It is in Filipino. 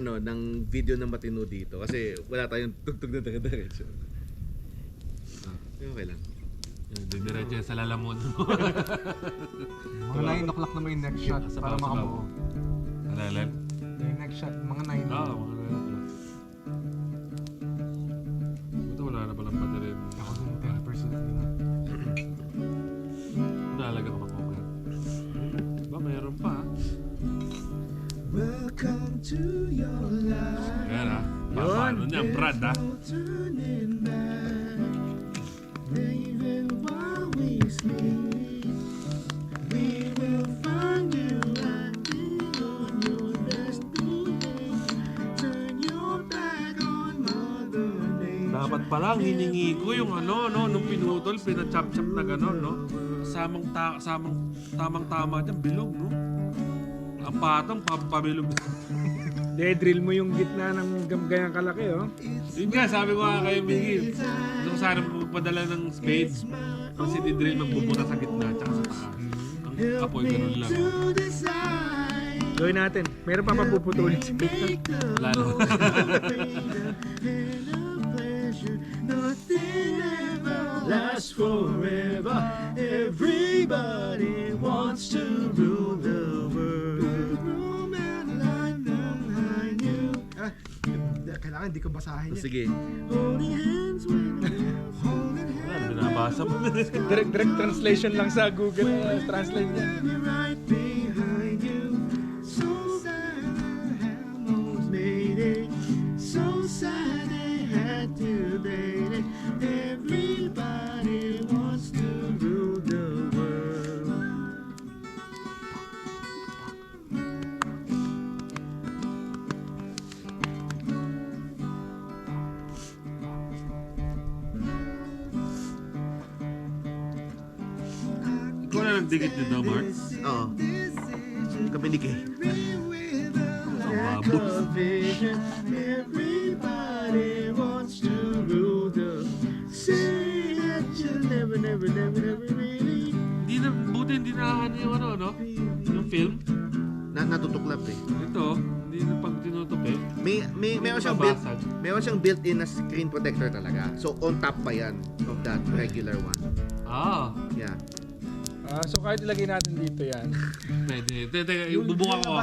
ng video na matino dito kasi wala tayong tugtog na dire-diretso. Okay lang. Didiretso yan sa lalamon. Mga 9 o'clock na may next shot para makabuo. Alalan? Yung next shot, mga 9. Oo, mga 9 o'clock. Buto wala na palang padarin. Ako din 10% na. Nalaga ka makokat. Ba, mayroon pa. Welcome to your life. Ayan ha. Paano niya, Brad ha? Turning back. Even while we sleep, we will find you acting on your destiny. Turn your back on Mother Nature. Dapat palang hiningi ko yung nung pinutol, pinachop-chop na gano'n, no? Tamang-tama dyan, bilog, no? Ang patong, pabilog. De-drill mo yung gitna ng ganyang kalaki, oh. Yun nga, sabi ko nga kay Miggy, nung sana magpadala ng spades, kasi di-drill magbubuta sa gitna, tsaka sa taas. Ang apoy, ganun lang. Gawin natin. Meron pa papuputulin si Pete. Lalo. Last forever. Everybody wants to rule the world. Kailangan hindi ko basahin yan. Sige. Ano, binabasa mo. Direct translation lang sa Google Translate niya. Right behind you. So sad the Hamos made it. So sad they had to date it. Everybody wants to rule the world. Ikaw na nagdikit nito, Mark. Oo. Kami ni Kay. Ang babot. Everybody wants to rule the say that you never really. Hindi na yung no? Yung film. Natutuklap eh. Ito, hindi na pag tinutup eh. Meron siyang built-in na screen protector talaga. So on top pa yan of that regular one. Ah, Yeah. So kahit ilagay natin dito yan. pwede. Teka, bubuka ko.